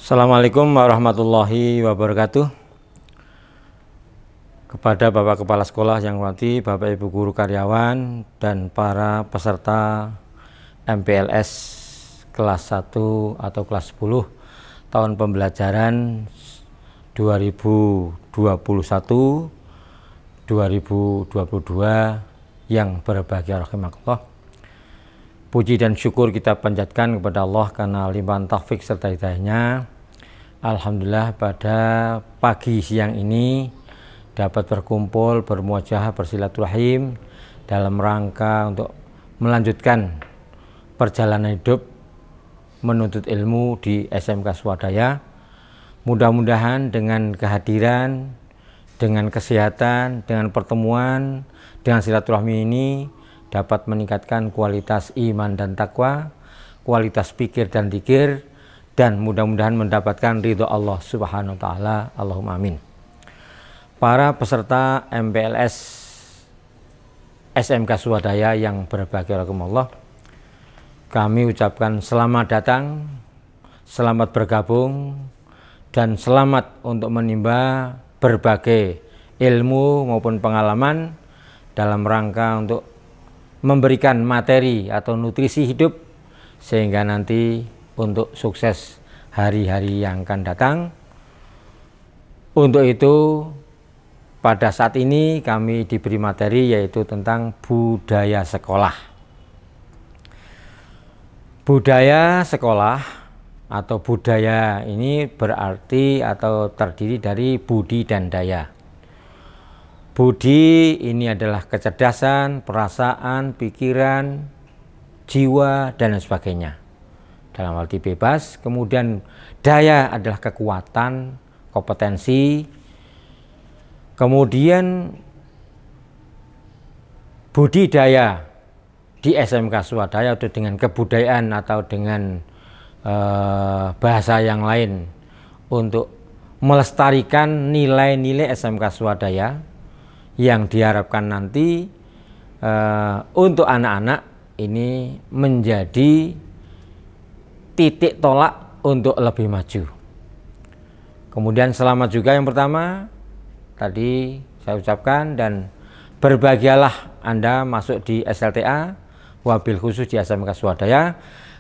Assalamualaikum warahmatullahi wabarakatuh. Kepada Bapak Kepala Sekolah yang hormati, Bapak Ibu Guru Karyawan, dan para peserta MPLS kelas 1 atau kelas 10 tahun pembelajaran 2021-2022 yang berbahagia rahimakumullah. Puji dan syukur kita panjatkan kepada Allah karena limpahan taufik serta hidayahnya. Alhamdulillah pada pagi siang ini dapat berkumpul, bermuajah, bersilaturahim dalam rangka untuk melanjutkan perjalanan hidup menuntut ilmu di SMK Swadaya. Mudah-mudahan dengan kehadiran, dengan kesehatan, dengan pertemuan, dengan silaturahmi ini dapat meningkatkan kualitas iman dan takwa, kualitas pikir dan dzikir, dan mudah-mudahan mendapatkan ridho Allah Subhanahu wa taala. Allahumma amin. Para peserta MPLS SMK Swadaya yang berbahagia rahimakumullah, kami ucapkan selamat datang, selamat bergabung, dan selamat untuk menimba berbagai ilmu maupun pengalaman dalam rangka untuk memberikan materi atau nutrisi hidup sehingga nanti untuk sukses hari-hari yang akan datang. Untuk itu pada saat ini kami diberi materi yaitu tentang budaya sekolah. Budaya sekolah atau budaya ini berarti atau terdiri dari budi dan daya. Budi ini adalah kecerdasan, perasaan, pikiran, jiwa, dan lain sebagainya dalam arti bebas. Kemudian daya adalah kekuatan, kompetensi. Kemudian budidaya di SMK Swadaya atau dengan kebudayaan atau dengan bahasa yang lain untuk melestarikan nilai-nilai SMK Swadaya yang diharapkan nanti untuk anak-anak ini menjadi titik tolak untuk lebih maju. Kemudian selamat juga yang pertama tadi saya ucapkan, dan berbahagialah Anda masuk di SLTA, wabil khusus di SMK Swadaya,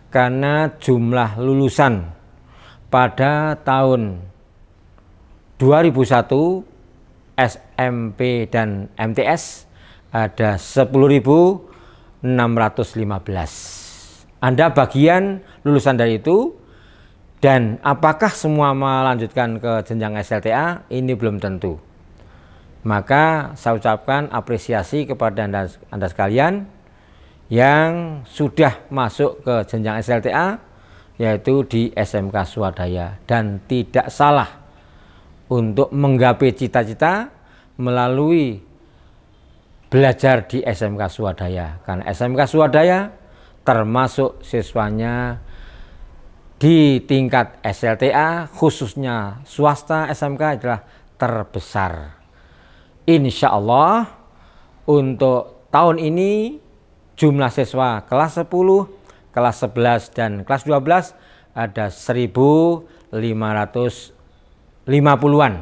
karena jumlah lulusan pada tahun 2001 SMP dan MTS ada 10.615. Anda bagian lulusan dari itu, dan apakah semua melanjutkan ke jenjang SLTA ini belum tentu. Maka saya ucapkan apresiasi kepada Anda sekalian yang sudah masuk ke jenjang SLTA yaitu di SMK Swadaya, dan tidak salah untuk menggapai cita-cita melalui belajar di SMK Swadaya, karena SMK Swadaya termasuk siswanya di tingkat SLTA khususnya swasta SMK adalah terbesar. Insya Allah untuk tahun ini jumlah siswa kelas 10, kelas 11, dan kelas 12 ada 1.550-an.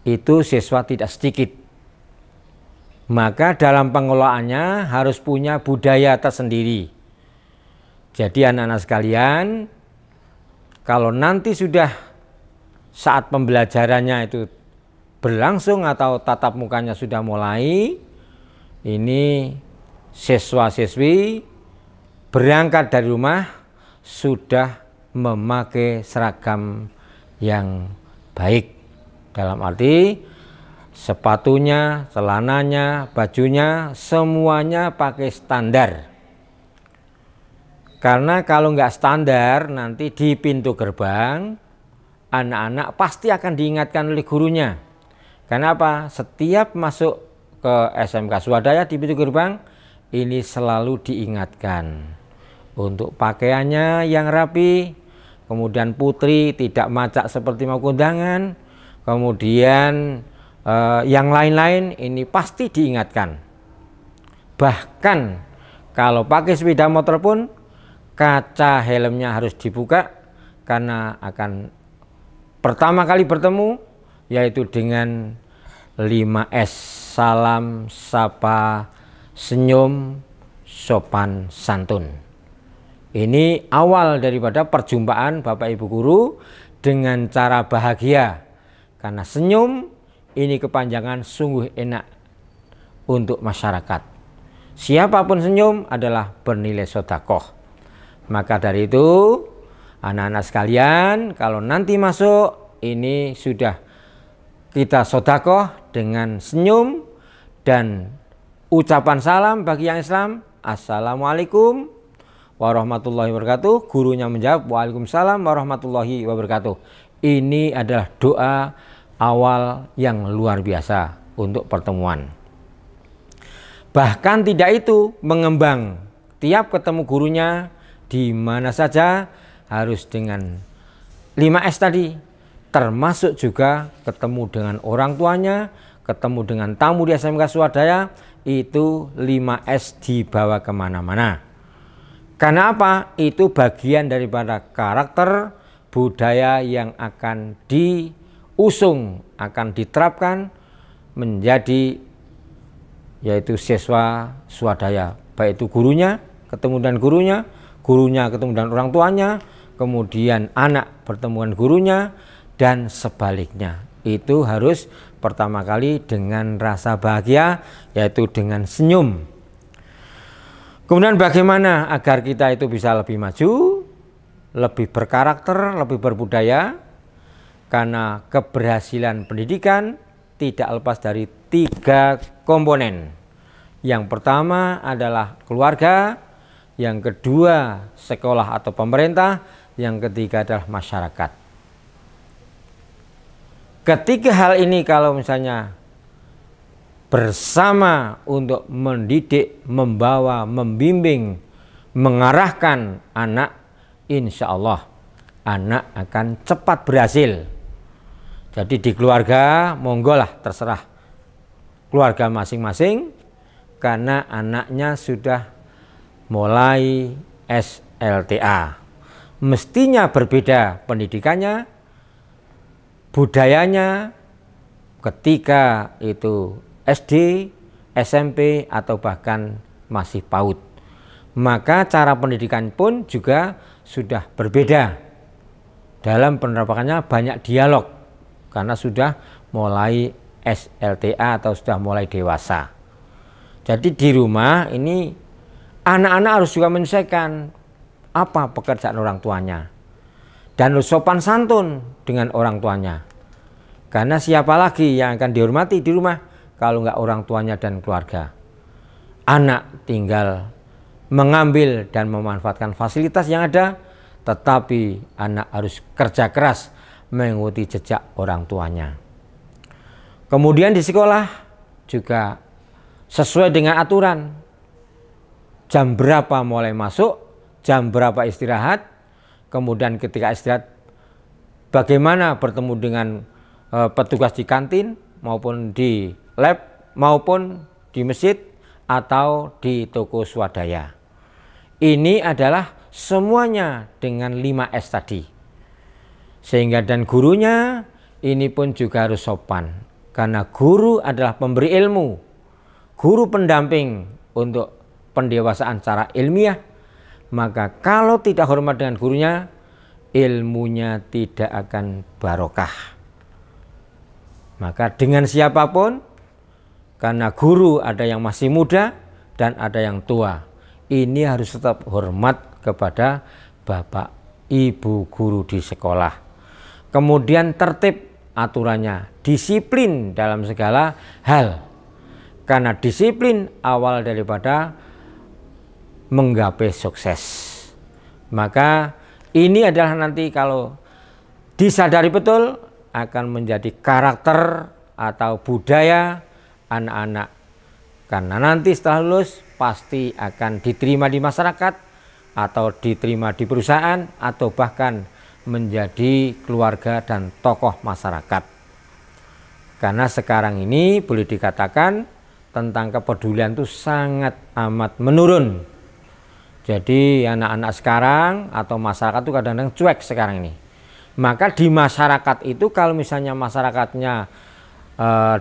Itu siswa tidak sedikit. Maka dalam pengelolaannya harus punya budaya tersendiri. Jadi anak-anak sekalian, kalau nanti sudah saat pembelajarannya itu berlangsung atau tatap mukanya sudah mulai, ini siswa-siswi berangkat dari rumah sudah memakai seragam yang baik, dalam arti sepatunya, celananya, bajunya semuanya pakai standar. Karena kalau nggak standar nanti di pintu gerbang anak-anak pasti akan diingatkan oleh gurunya. Karena apa? Setiap masuk ke SMK Swadaya di pintu gerbang ini selalu diingatkan untuk pakaiannya yang rapi. Kemudian putri tidak macak seperti mau kondangan. Kemudian yang lain-lain ini pasti diingatkan. Bahkan kalau pakai sepeda motor pun kaca helmnya harus dibuka karena akan pertama kali bertemu yaitu dengan 5S: salam, sapa, senyum, sopan, santun. Ini awal daripada perjumpaan Bapak Ibu guru dengan cara bahagia. Karena senyum ini kepanjangan sungguh enak untuk masyarakat. Siapapun senyum adalah bernilai sedekah. Maka dari itu anak-anak sekalian, kalau nanti masuk ini sudah kita sedekah dengan senyum dan ucapan salam bagi yang Islam. Assalamualaikum warahmatullahi wabarakatuh. Gurunya menjawab waalaikumsalam warahmatullahi wabarakatuh. Ini adalah doa awal yang luar biasa untuk pertemuan. Bahkan tidak itu, mengembang. Tiap ketemu gurunya di mana saja harus dengan 5S tadi. Termasuk juga ketemu dengan orang tuanya, ketemu dengan tamu di SMK Swadaya, itu 5S dibawa kemana-mana. Karena apa? Itu bagian daripada karakter budaya yang akan diusung, akan diterapkan menjadi yaitu siswa swadaya. Baik itu gurunya ketemu dengan gurunya, gurunya ketemu dengan orang tuanya, kemudian anak bertemu dengan gurunya, dan sebaliknya. Itu harus pertama kali dengan rasa bahagia, yaitu dengan senyum. Kemudian bagaimana agar kita itu bisa lebih maju, lebih berkarakter, lebih berbudaya? Karena keberhasilan pendidikan tidak lepas dari 3 komponen. Yang pertama adalah keluarga, yang kedua sekolah atau pemerintah, yang ketiga adalah masyarakat. Ketiga hal ini kalau misalnya bersama untuk mendidik, membawa, membimbing, mengarahkan anak, insya Allah anak akan cepat berhasil. Jadi di keluarga monggo lah, terserah keluarga masing-masing, karena anaknya sudah mulai SLTA. Mestinya berbeda pendidikannya, budayanya ketika itu SD, SMP, atau bahkan masih PAUD. Maka cara pendidikan pun juga sudah berbeda. Dalam penerapannya banyak dialog karena sudah mulai SLTA atau sudah mulai dewasa. Jadi di rumah ini anak-anak harus juga menyesuaikan apa pekerjaan orang tuanya. Dan harus sopan santun dengan orang tuanya. Karena siapa lagi yang akan dihormati di rumah kalau nggak orang tuanya dan keluarga. Anak tinggal mengambil dan memanfaatkan fasilitas yang ada, tetapi anak harus kerja keras mengikuti jejak orang tuanya. Kemudian di sekolah juga sesuai dengan aturan. Jam berapa mulai masuk, jam berapa istirahat. Kemudian ketika istirahat bagaimana bertemu dengan petugas di kantin maupun di lab maupun di masjid atau di toko swadaya. Ini adalah semuanya dengan 5S tadi. Sehingga dan gurunya ini pun juga harus sopan. Karena guru adalah pemberi ilmu. Guru pendamping untuk pendewasaan secara ilmiah. Maka kalau tidak hormat dengan gurunya, ilmunya tidak akan barokah. Maka dengan siapapun, karena guru ada yang masih muda dan ada yang tua, ini harus tetap hormat kepada bapak ibu guru di sekolah. Kemudian tertib aturannya, disiplin dalam segala hal. Karena disiplin awal daripada menggapai sukses. Maka ini adalah nanti kalau disadari betul akan menjadi karakter atau budaya anak-anak. Karena nanti setelah lulus pasti akan diterima di masyarakat atau diterima di perusahaan atau bahkan menjadi keluarga dan tokoh masyarakat. Karena sekarang ini boleh dikatakan tentang kepedulian itu sangat amat menurun. Jadi anak-anak sekarang atau masyarakat itu kadang-kadang cuek sekarang ini. Maka di masyarakat itu kalau misalnya masyarakatnya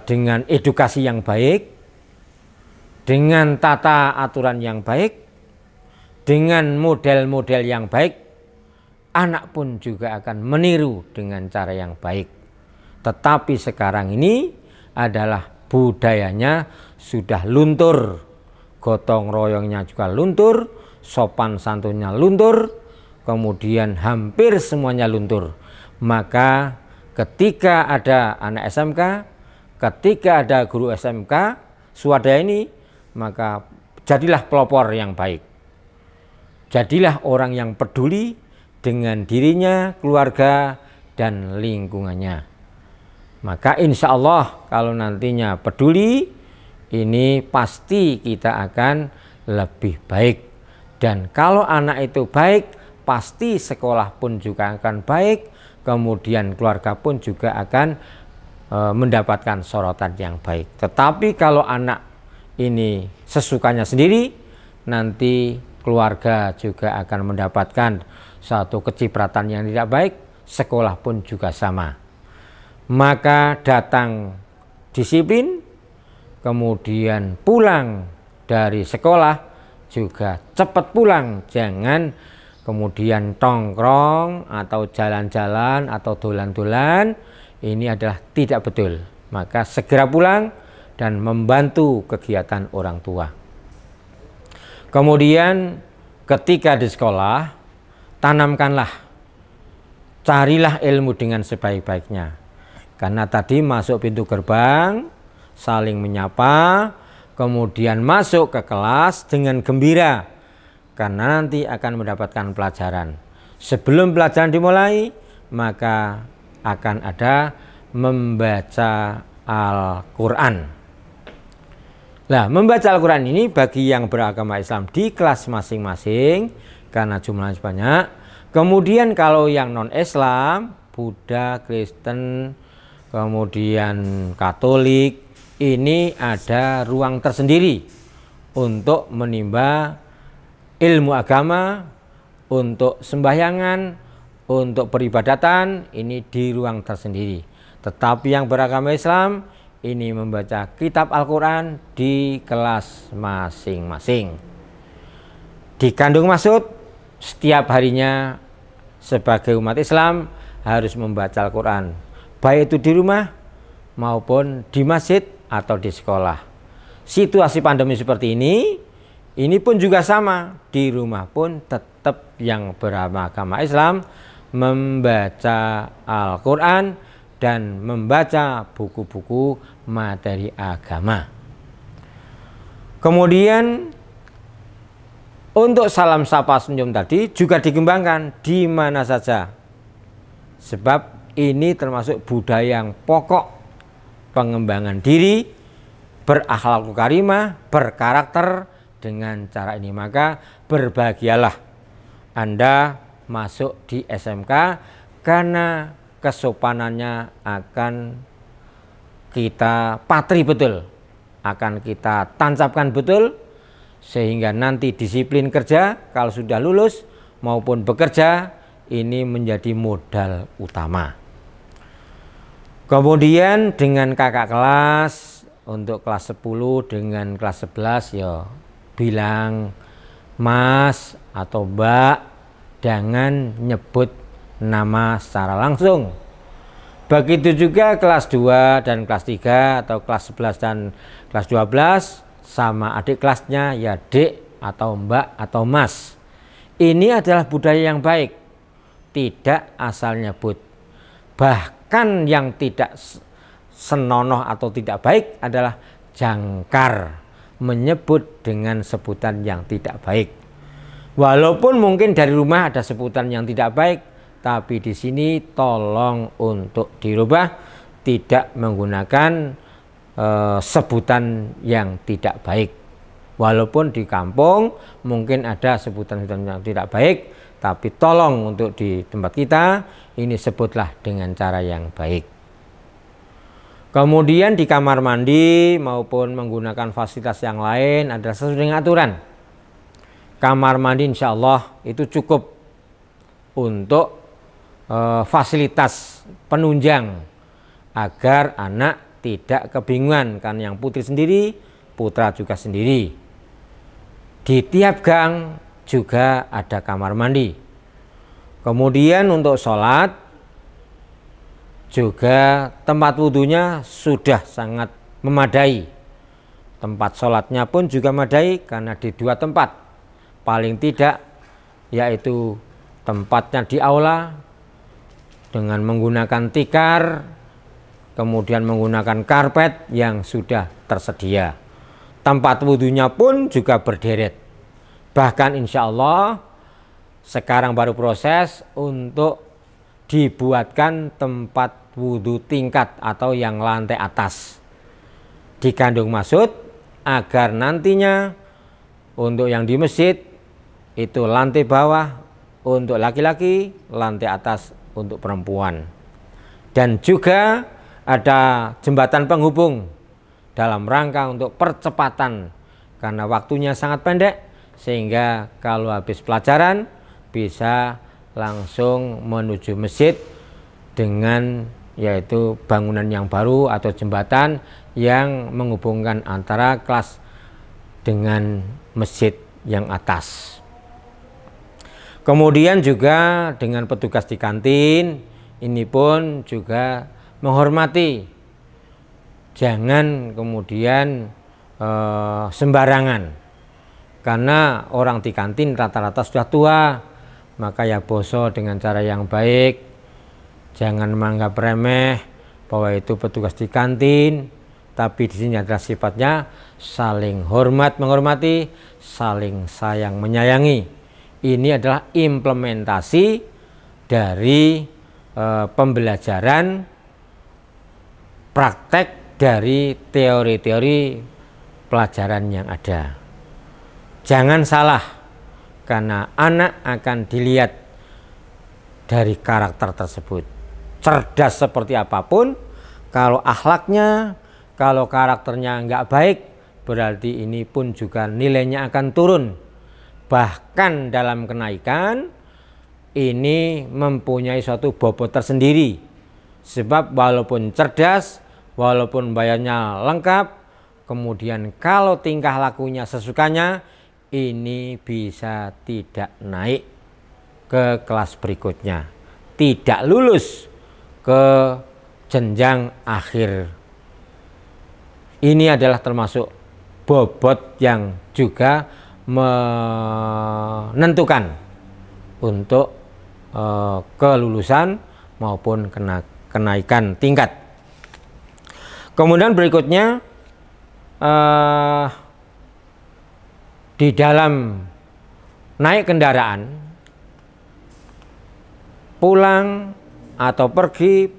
dengan edukasi yang baik, dengan tata aturan yang baik, dengan model-model yang baik, anak pun juga akan meniru dengan cara yang baik. Tetapi sekarang ini adalah budayanya sudah luntur, gotong royongnya juga luntur, sopan santunnya luntur, kemudian hampir semuanya luntur. Maka ketika ada anak SMK, ketika ada guru SMK swadaya ini, maka jadilah pelopor yang baik. Jadilah orang yang peduli dengan dirinya, keluarga, dan lingkungannya. Maka insya Allah kalau nantinya peduli, ini pasti kita akan lebih baik. Dan kalau anak itu baik, pasti sekolah pun juga akan baik, kemudian keluarga pun juga akan mendapatkan sorotan yang baik. Tetapi kalau anak ini sesukanya sendiri, nanti keluarga juga akan mendapatkan satu kecipratan yang tidak baik, sekolah pun juga sama. Maka datang disiplin, kemudian pulang dari sekolah juga cepat pulang, jangan kemudian tongkrong atau jalan-jalan atau dolan-dolan. Ini adalah tidak betul. Maka segera pulang dan membantu kegiatan orang tua. Kemudian ketika di sekolah, tanamkanlah, carilah ilmu dengan sebaik-baiknya. Karena tadi masuk pintu gerbang, saling menyapa, kemudian masuk ke kelas dengan gembira, karena nanti akan mendapatkan pelajaran. Sebelum pelajaran dimulai, maka akan ada membaca Al-Quran. Nah, membaca Al-Quran ini bagi yang beragama Islam di kelas masing-masing, karena jumlahnya banyak. Kemudian kalau yang non-Islam, Buddha, Kristen, kemudian Katolik, ini ada ruang tersendiri untuk menimba ilmu agama, untuk sembahyangan, untuk peribadatan, ini di ruang tersendiri. Tetapi yang beragama Islam ini membaca kitab Al-Quran di kelas masing-masing. Dikandung maksud setiap harinya sebagai umat Islam harus membaca Al-Quran, baik itu di rumah maupun di masjid atau di sekolah. Situasi pandemi seperti ini pun juga sama. Di rumah pun tetap yang beragama Islam membaca Al-Quran dan membaca buku-buku materi agama. Kemudian untuk salam sapa senyum tadi juga dikembangkan di mana saja. Sebab ini termasuk budaya yang pokok pengembangan diri, berakhlak karimah, berkarakter dengan cara ini. Maka berbahagialah Anda masuk di SMK, karena kesopanannya akan kita patri betul, akan kita tancapkan betul, sehingga nanti disiplin kerja kalau sudah lulus maupun bekerja ini menjadi modal utama. Kemudian dengan kakak kelas, untuk kelas 10 dengan kelas 11 ya bilang Mas atau Mbak, jangan nyebut nama secara langsung. Begitu juga kelas 2 dan kelas 3 atau kelas 11 dan kelas 12 sama adik kelasnya ya Dek atau Mbak atau Mas. Ini adalah budaya yang baik, tidak asal nyebut. Bahkan yang tidak senonoh atau tidak baik adalah jangkar, menyebut dengan sebutan yang tidak baik. Walaupun mungkin dari rumah ada sebutan yang tidak baik, tapi di sini tolong untuk dirubah, tidak menggunakan sebutan yang tidak baik. Walaupun di kampung mungkin ada sebutan-sebutan yang tidak baik, tapi tolong untuk di tempat kita ini sebutlah dengan cara yang baik. Kemudian di kamar mandi maupun menggunakan fasilitas yang lain adalah sesuai dengan aturan. kamar mandi insya Allah itu cukup untuk fasilitas penunjang agar anak tidak kebingungan, karena yang putri sendiri, putra juga sendiri. Di tiap gang juga ada kamar mandi. Kemudian untuk sholat juga tempat wudhunya sudah sangat memadai. Tempat sholatnya pun juga memadai karena di 2 tempat. Paling tidak yaitu tempatnya di aula dengan menggunakan tikar, kemudian menggunakan karpet yang sudah tersedia. Tempat wudhunya pun juga berderet. Bahkan insya Allah sekarang baru proses untuk dibuatkan tempat wudhu tingkat atau yang lantai atas. Dikandung maksud agar nantinya untuk yang di masjid itu lantai bawah untuk laki-laki, lantai atas untuk perempuan. Dan juga ada jembatan penghubung dalam rangka untuk percepatan karena waktunya sangat pendek, sehingga kalau habis pelajaran bisa langsung menuju masjid dengan yaitu bangunan yang baru atau jembatan yang menghubungkan antara kelas dengan masjid yang atas. Kemudian juga dengan petugas di kantin ini pun juga menghormati, jangan kemudian sembarangan, karena orang di kantin rata-rata sudah tua, maka ya boso dengan cara yang baik, jangan menganggap remeh bahwa itu petugas di kantin, tapi di sini adalah sifatnya saling hormat menghormati, saling sayang menyayangi. Ini adalah implementasi dari pembelajaran praktek dari teori-teori pelajaran yang ada. Jangan salah, karena anak akan dilihat dari karakter tersebut. Cerdas seperti apapun, kalau akhlaknya, kalau karakternya nggak baik, berarti ini pun juga nilainya akan turun. Bahkan dalam kenaikan ini mempunyai suatu bobot tersendiri. Sebab walaupun cerdas, walaupun bayarnya lengkap, kemudian kalau tingkah lakunya sesukanya, ini bisa tidak naik ke kelas berikutnya, tidak lulus ke jenjang akhir. Ini adalah termasuk bobot yang juga menentukan untuk kelulusan maupun kenaikan tingkat. Kemudian berikutnya di dalam naik kendaraan, pulang atau pergi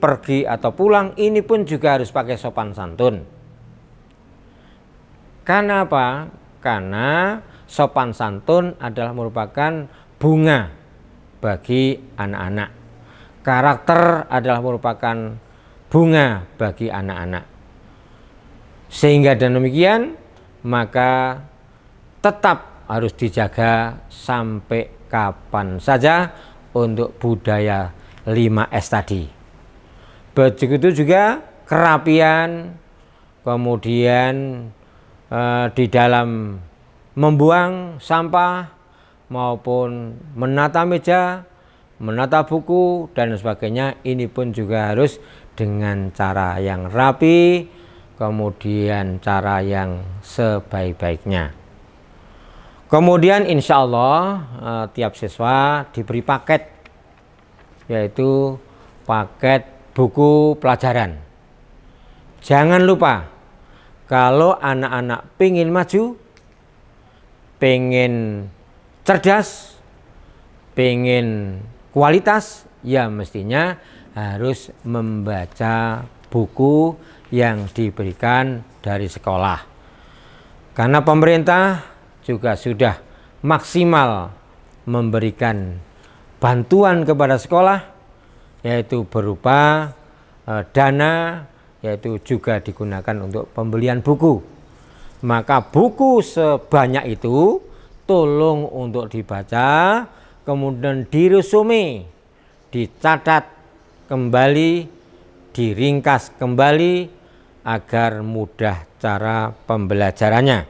atau pulang, ini pun juga harus pakai sopan santun. Karena apa? Karena sopan santun adalah merupakan bunga bagi anak-anak. Karakter adalah merupakan bunga bagi anak-anak. Sehingga dan demikian, maka tetap harus dijaga sampai kapan saja untuk budaya 5S tadi. Begitu juga kerapian, kemudian di dalam membuang sampah maupun menata meja, menata buku dan sebagainya, ini pun juga harus dengan cara yang rapi, kemudian cara yang sebaik-baiknya. Kemudian insya Allah tiap siswa diberi paket, yaitu paket buku pelajaran. Jangan lupa, kalau anak-anak pengen maju, pengen cerdas, pengen kualitas, ya mestinya harus membaca buku yang diberikan dari sekolah. Karena pemerintah juga sudah maksimal memberikan bantuan kepada sekolah, yaitu berupa dana, yaitu juga digunakan untuk pembelian buku. Maka buku sebanyak itu tolong untuk dibaca, kemudian dirusumi, dicatat kembali, diringkas kembali agar mudah cara pembelajarannya.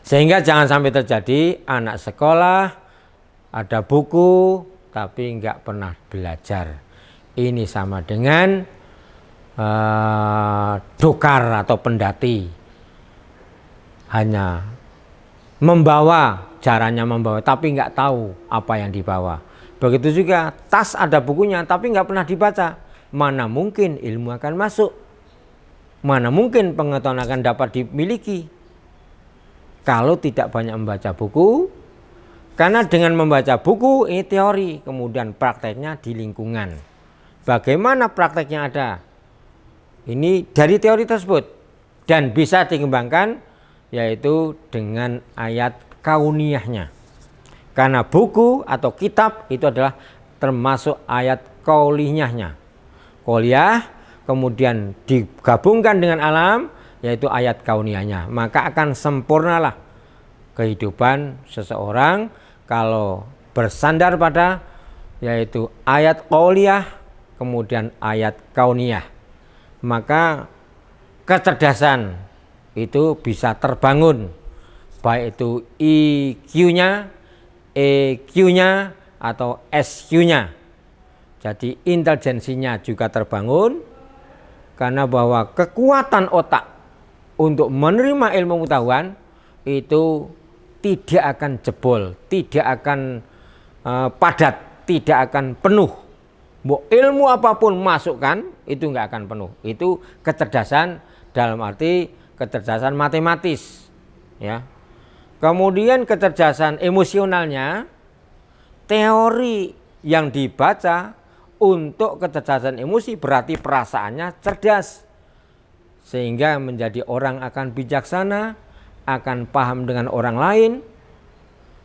Sehingga jangan sampai terjadi anak sekolah ada buku tapi nggak pernah belajar. Ini sama dengan dokar atau pendati, hanya membawa, caranya membawa tapi nggak tahu apa yang dibawa. Begitu juga tas ada bukunya tapi nggak pernah dibaca, mana mungkin ilmu akan masuk, mana mungkin pengetahuan akan dapat dimiliki kalau tidak banyak membaca buku. Karena dengan membaca buku ini teori, kemudian prakteknya di lingkungan. Bagaimana prakteknya ada? Ini dari teori tersebut dan bisa dikembangkan yaitu dengan ayat kauniyahnya. Karena buku atau kitab itu adalah termasuk ayat kauliyahnya. Kauliyah kemudian digabungkan dengan alam yaitu ayat kauniyahnya. Maka akan sempurnalah kehidupan seseorang kalau bersandar pada yaitu ayat kauliyah kemudian ayat kauniyah. Maka kecerdasan itu bisa terbangun, baik itu IQ-nya, EQ-nya atau SQ-nya. Jadi intelijensinya juga terbangun karena bahwa kekuatan otak untuk menerima ilmu pengetahuan itu tidak akan jebol, tidak akan padat, tidak akan penuh. Ilmu apapun masukkan itu nggak akan penuh. Itu kecerdasan dalam arti kecerdasan matematis, ya. Kemudian kecerdasan emosionalnya, teori yang dibaca untuk kecerdasan emosi berarti perasaannya cerdas, sehingga menjadi orang akan bijaksana, akan paham dengan orang lain.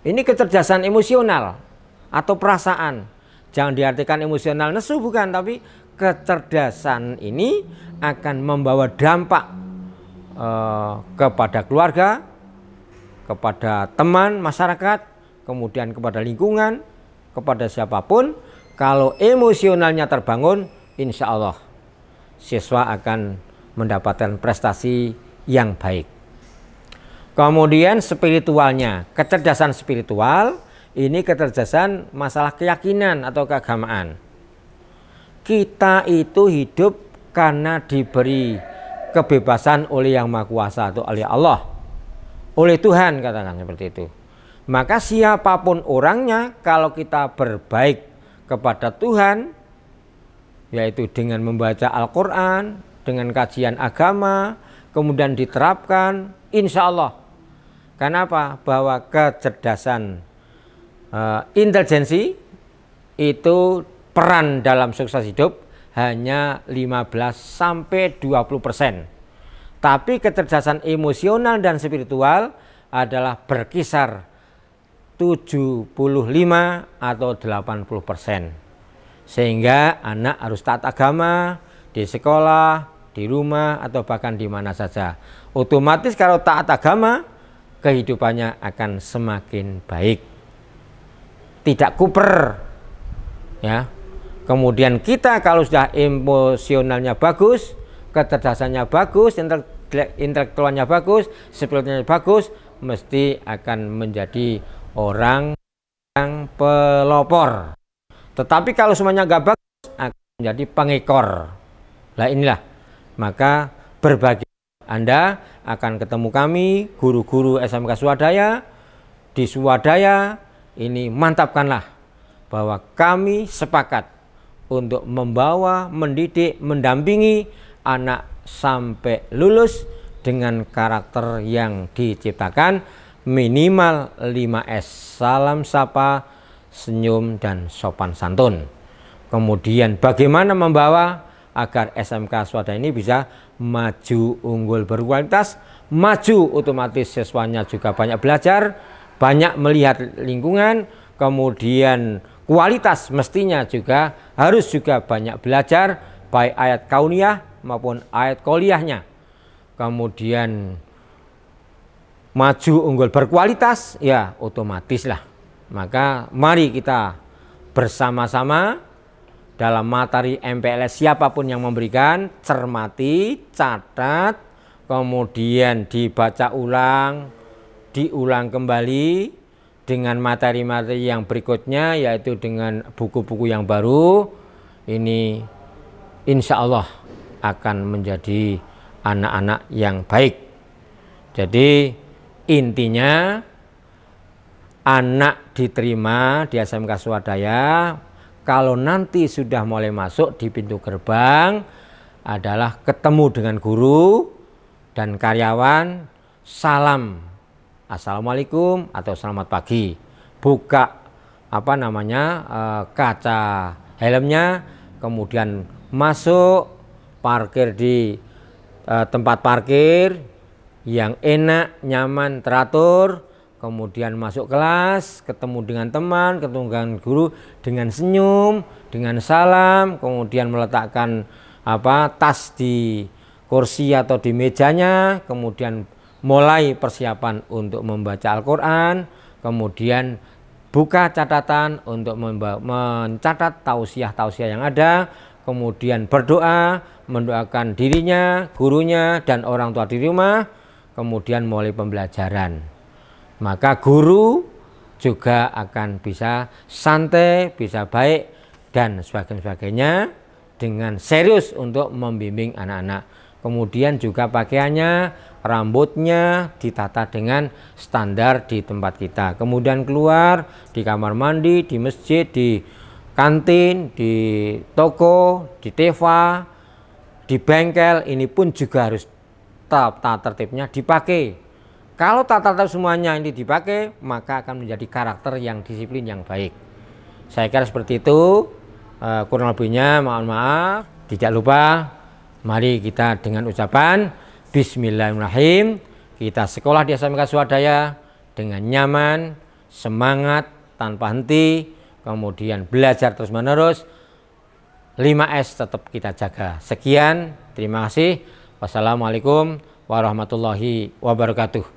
Ini kecerdasan emosional atau perasaan. Jangan diartikan emosional nesu, bukan, tapi kecerdasan ini akan membawa dampak kepada keluarga, kepada teman, masyarakat, kemudian kepada lingkungan, kepada siapapun. Kalau emosionalnya terbangun, insya Allah siswa akan mendapatkan prestasi yang baik. Kemudian spiritualnya, kecerdasan spiritual ini kecerdasan masalah keyakinan atau keagamaan. Kita itu hidup karena diberi kebebasan oleh Yang Maha Kuasa atau oleh Allah, oleh Tuhan, katakan seperti itu. Maka siapapun orangnya, kalau kita berbaik kepada Tuhan, yaitu dengan membaca Al-Quran, dengan kajian agama, kemudian diterapkan, insya Allah. Kenapa? Bahwa kecerdasan intelijensi itu peran dalam sukses hidup hanya 15-20%. Tapi kecerdasan emosional dan spiritual adalah berkisar 75 atau 80%. Sehingga anak harus taat agama di sekolah, di rumah, atau bahkan di mana saja. Otomatis kalau taat agama, kehidupannya akan semakin baik, tidak kuper, ya. Kemudian kita kalau sudah emosionalnya bagus, kecerdasannya bagus, intelektualnya bagus, spiritualnya bagus, mesti akan menjadi orang yang pelopor. Tetapi kalau semuanya nggak bagus, akan menjadi pengekor. Nah inilah, maka berbagi Anda akan ketemu kami, guru-guru SMK Swadaya, di Swadaya. Ini mantapkanlah bahwa kami sepakat untuk membawa, mendidik, mendampingi anak sampai lulus dengan karakter yang diciptakan, minimal 5S, salam sapa, senyum, dan sopan santun. Kemudian bagaimana membawa agar SMK Swadaya ini bisa maju, unggul, berkualitas, maju, otomatis siswanya juga banyak belajar, banyak melihat lingkungan, kemudian kualitas mestinya juga harus juga banyak belajar, baik ayat kauniyah maupun ayat kauliyahnya. Kemudian maju, unggul, berkualitas, ya otomatis lah. Maka mari kita bersama-sama dalam materi MPLS, siapapun yang memberikan, cermati, catat, kemudian dibaca ulang, diulang kembali dengan materi-materi yang berikutnya, yaitu dengan buku-buku yang baru. Ini insya Allah akan menjadi anak-anak yang baik. Jadi intinya anak diterima di SMK Swadaya, kalau nanti sudah mulai masuk di pintu gerbang adalah ketemu dengan guru dan karyawan, salam assalamualaikum atau selamat pagi, buka kaca helmnya, kemudian masuk, parkir di tempat parkir yang enak, nyaman, teratur, kemudian masuk kelas, ketemu dengan teman, ketemu dengan guru, dengan senyum, dengan salam, kemudian meletakkan tas di kursi atau di mejanya, kemudian mulai persiapan untuk membaca Al-Quran, kemudian buka catatan untuk mencatat tausiah-tausiah yang ada, kemudian berdoa, mendoakan dirinya, gurunya, dan orang tua di rumah, kemudian mulai pembelajaran. Maka guru juga akan bisa santai, bisa baik, dan sebagainya dengan serius untuk membimbing anak-anak. Kemudian juga pakaiannya, rambutnya ditata dengan standar di tempat kita. Kemudian keluar di kamar mandi, di masjid, di kantin, di toko, di teva, di bengkel, ini pun juga harus tata tertibnya dipakai. Kalau tata tertib semuanya ini dipakai, maka akan menjadi karakter yang disiplin yang baik. Saya kira seperti itu. Kurang lebihnya mohon maaf. Tidak lupa, mari kita dengan ucapan Bismillahirrahmanirrahim, kita sekolah di SMK Swadaya dengan nyaman, semangat, tanpa henti, kemudian belajar terus menerus. 5S tetap kita jaga. Sekian, terima kasih. Wassalamualaikum warahmatullahi wabarakatuh.